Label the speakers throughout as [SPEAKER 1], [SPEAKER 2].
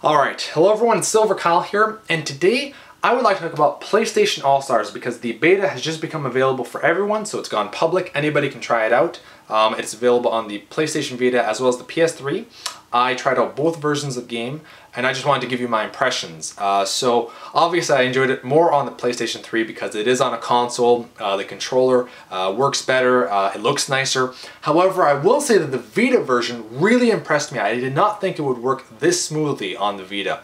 [SPEAKER 1] Alright, hello everyone, it's Silver Kyle here, and today I would like to talk about PlayStation All-Stars because the beta has just become available for everyone, so it's gone public, anybody can try it out. It's available on the PlayStation Vita as well as the PS3. I tried out both versions of the game, and I just wanted to give you my impressions. So obviously I enjoyed it more on the PlayStation 3 because it is on a console, the controller works better, it looks nicer. However, I will say that the Vita version really impressed me. I did not think it would work this smoothly on the Vita.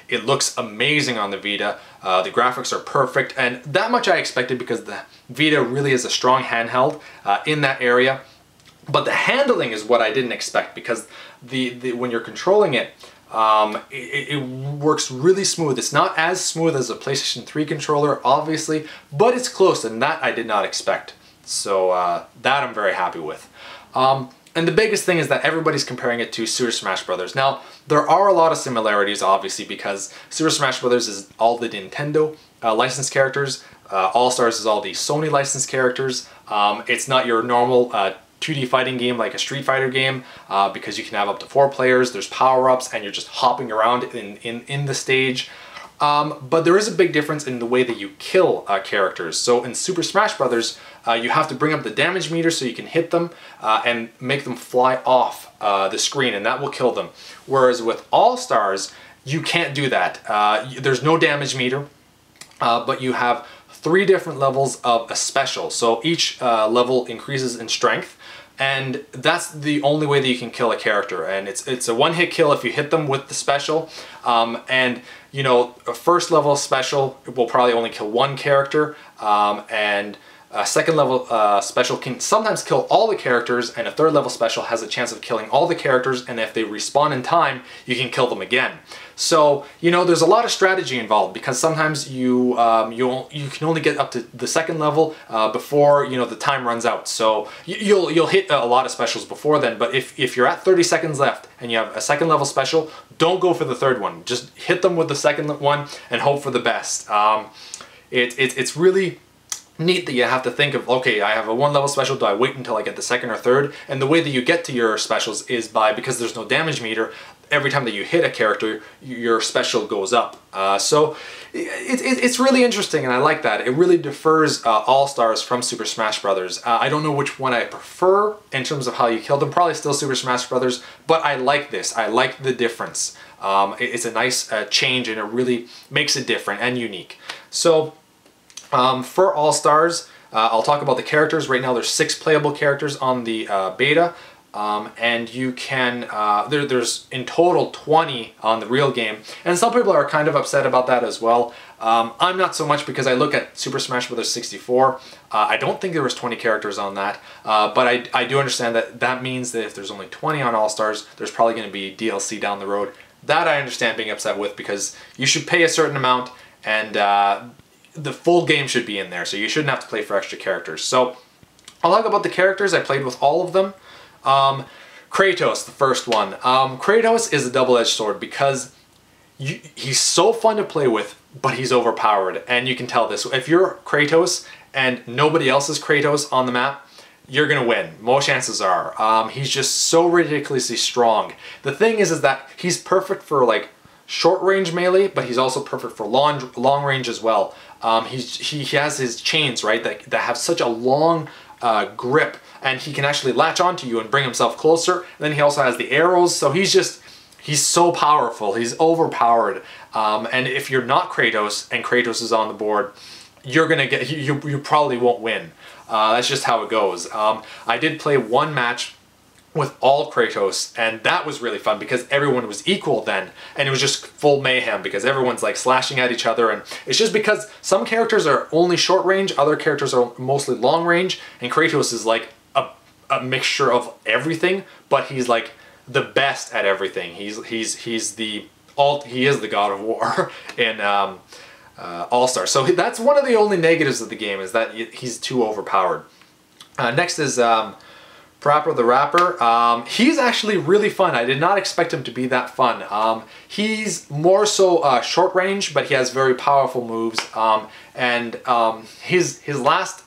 [SPEAKER 1] It looks amazing on the Vita, the graphics are perfect, and that much I expected because the Vita really is a strong handheld in that area. But the handling is what I didn't expect because when you're controlling it, it works really smooth. It's not as smooth as a PlayStation 3 controller, obviously, but it's close, and that I did not expect. So that I'm very happy with. And the biggest thing is that everybody's comparing it to Super Smash Bros. Now, there are a lot of similarities, obviously, because Super Smash Bros. Is all the Nintendo licensed characters, All-Stars is all the Sony licensed characters. It's not your normal 2D fighting game like a Street Fighter game because you can have up to 4 players, there's power-ups, and you're just hopping around in the stage. But there is a big difference in the way that you kill characters. So in Super Smash Bros., you have to bring up the damage meter so you can hit them and make them fly off the screen, and that will kill them. Whereas with All-Stars, you can't do that. There's no damage meter, but you have 3 different levels of a special. So each level increases in strength, and that's the only way that you can kill a character. And it's a one-hit kill if you hit them with the special. And you know, a first level special will probably only kill 1 character, and a second level special can sometimes kill all the characters, and a third level special has a chance of killing all the characters, and if they respawn in time, you can kill them again. So, you know, there's a lot of strategy involved because sometimes you can only get up to the second level before, you know, the time runs out. So you'll hit a lot of specials before then, but if you're at 30 seconds left and you have a second level special, don't go for the third one. Just hit them with the second one and hope for the best. It's really neat that you have to think of, okay, I have a 1 level special, do I wait until I get the second or third? And the way that you get to your specials is because there's no damage meter, every time that you hit a character, your special goes up. So it's really interesting, and I like that. It really differs All-Stars from Super Smash Bros. I don't know which one I prefer in terms of how you kill them, probably still Super Smash Bros., but I like this. I like the difference. It's a nice change, and it really makes it different and unique. So, for All-Stars, I'll talk about the characters. Right now there's 6 playable characters on the beta, and you can, there's in total 20 on the real game, and some people are kind of upset about that as well. I'm not so much because I look at Super Smash Bros. 64, I don't think there was 20 characters on that, but I do understand that that means that if there's only 20 on All-Stars, there's probably going to be DLC down the road. That I understand being upset with because you should pay a certain amount, and the full game should be in there, so you shouldn't have to play for extra characters. So I'll talk about the characters. I played with all of them. Kratos, the first one. Kratos is a double-edged sword because he's so fun to play with, but he's overpowered, and you can tell this. If you're Kratos and nobody else is Kratos on the map, you're gonna win. Most chances are. He's just so ridiculously strong. The thing is that he's perfect for like short range melee, but he's also perfect for long range as well. He has his chains, right, that have such a long grip, and he can actually latch onto you and bring himself closer. And then he also has the arrows, so he's so powerful. He's overpowered. And if you're not Kratos and Kratos is on the board, you're gonna get you probably won't win. That's just how it goes. I did play 1 match with all Kratos, and that was really fun because everyone was equal then, and it was just full mayhem because everyone's like slashing at each other, and it's just because some characters are only short range, other characters are mostly long range, and Kratos is like a mixture of everything, but he's like the best at everything. He is the God of War in All-Stars. So that's one of the only negatives of the game, is that he's too overpowered. Next is Parappa the Rapper. He's actually really fun. I did not expect him to be that fun. He's more so short range, but he has very powerful moves. And his last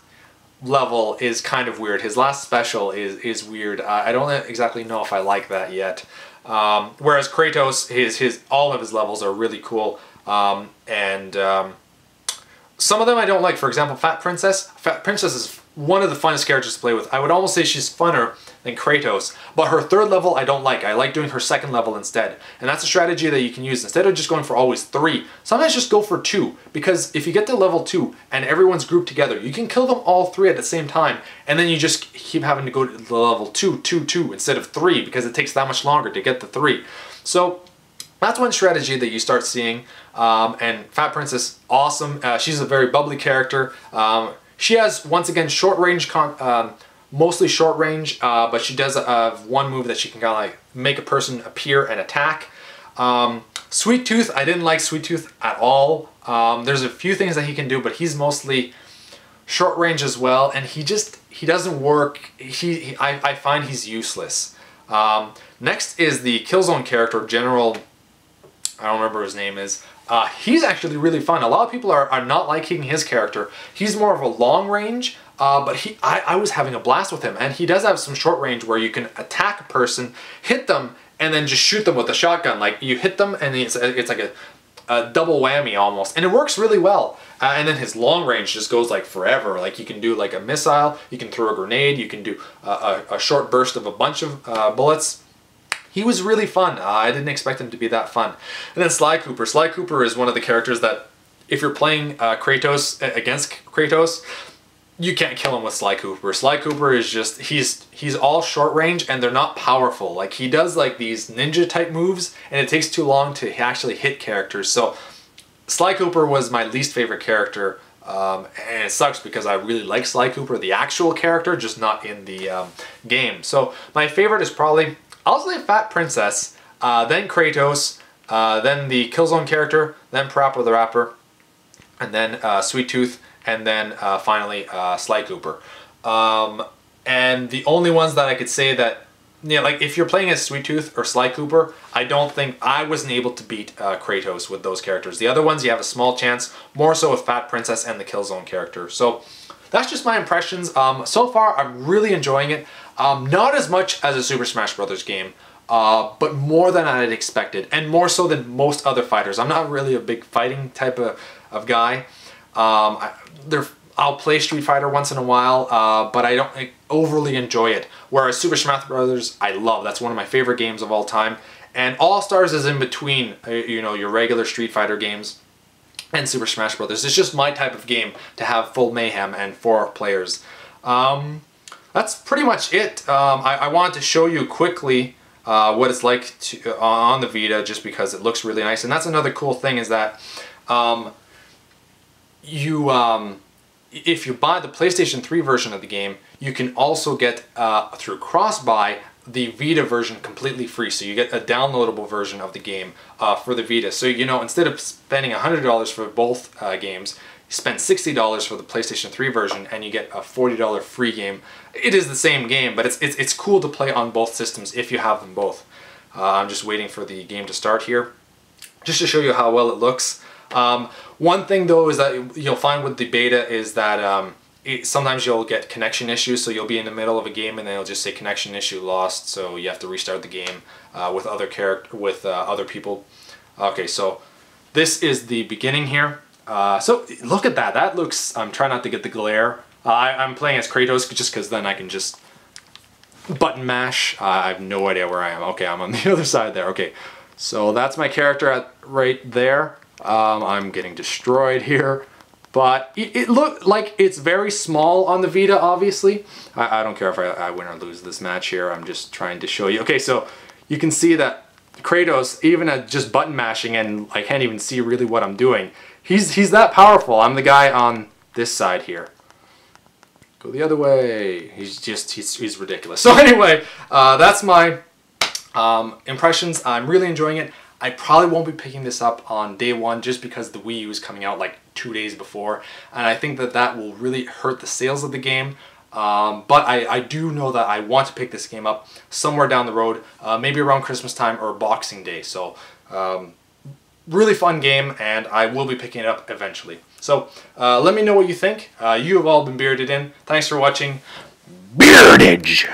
[SPEAKER 1] level is kind of weird. His last special is weird. I don't exactly know if I like that yet. Whereas Kratos, all of his levels are really cool, some of them I don't like. For example, Fat Princess. Fat Princess is one of the funnest characters to play with. I would almost say she's funner than Kratos, but her third level I don't like. I like doing her second level instead. And that's a strategy that you can use. Instead of just going for always 3, sometimes just go for 2. Because if you get to level 2 and everyone's grouped together, you can kill them all 3 at the same time. And then you just keep having to go to the level 2, 2, 2 instead of 3 because it takes that much longer to get the 3. So that's one strategy that you start seeing. And Fat Princess, awesome. She's a very bubbly character. She has, once again, short range, mostly short range, but she does have one move that she can kind of like make a person appear and attack. Sweet Tooth, I didn't like Sweet Tooth at all. There's a few things that he can do, but he's mostly short range as well, and he doesn't work. I find he's useless. Next is the Killzone character, General, I don't remember what his name is. He's actually really fun. A lot of people are not liking his character. He's more of a long range, but I was having a blast with him. And he does have some short range where you can attack a person, hit them, and then just shoot them with a shotgun. Like, you hit them and it's like a double whammy almost. And it works really well. And then his long range just goes like forever. Like, you can do like a missile, you can throw a grenade, you can do a short burst of a bunch of bullets. He was really fun. I didn't expect him to be that fun. And then Sly Cooper. Sly Cooper is one of the characters that, if you're playing Kratos against Kratos, you can't kill him with Sly Cooper. Sly Cooper is just, he's all short range and they're not powerful. Like, he does like these ninja type moves and it takes too long to actually hit characters. So Sly Cooper was my least favorite character. And it sucks because I really like Sly Cooper, the actual character, just not in the game. So my favorite is probably, I'll say Fat Princess, then Kratos, then the Killzone character, then Parappa the Rapper, and then Sweet Tooth, and then finally Sly Cooper. And the only ones that I could say that, you know, like if you're playing as Sweet Tooth or Sly Cooper, I don't think I wasn't able to beat Kratos with those characters. The other ones you have a small chance, more so with Fat Princess and the Killzone character. So that's just my impressions. So far, I'm really enjoying it. Not as much as a Super Smash Bros. Game, but more than I had expected, and more so than most other fighters. I'm not really a big fighting type of guy. I'll play Street Fighter once in a while, but I don't overly enjoy it. Whereas Super Smash Bros. I love. That's one of my favorite games of all time. And All-Stars is in between, you know, your regular Street Fighter games and Super Smash Bros. It's just my type of game to have full mayhem and 4 players. That's pretty much it. I wanted to show you quickly what it's like on the Vita, just because it looks really nice. And that's another cool thing, is that if you buy the PlayStation 3 version of the game, you can also get, through cross-buy, the Vita version completely free. So you get a downloadable version of the game for the Vita. So, you know, instead of spending $100 for both games, you spend $60 for the PlayStation 3 version and you get a $40 free game. It is the same game, but it's cool to play on both systems if you have them both. I'm just waiting for the game to start here, just to show you how well it looks. One thing though is that you'll find with the beta is that sometimes you'll get connection issues. So you'll be in the middle of a game and then it'll just say connection issue lost, so you have to restart the game with other people. Okay, so this is the beginning here. So look at that. That looks. I'm trying not to get the glare. I'm playing as Kratos just because then I can just button mash. I have no idea where I am. Okay, I'm on the other side there. Okay, so that's my character right there. I'm getting destroyed here, but it looked like it's very small on the Vita, obviously. I don't care if I win or lose this match here. I'm just trying to show you. Okay, so you can see that Kratos, even at just button mashing, and I can't even see really what I'm doing, he's that powerful. I'm the guy on this side here. Go the other way. He's ridiculous. So anyway, that's my impressions. I'm really enjoying it. I probably won't be picking this up on day one just because the Wii U is coming out like 2 days before, and I think that will really hurt the sales of the game. But I do know that I want to pick this game up somewhere down the road, maybe around Christmas time or Boxing Day. So really fun game, and I will be picking it up eventually. So let me know what you think. You have all been bearded in. Thanks for watching. Beardage!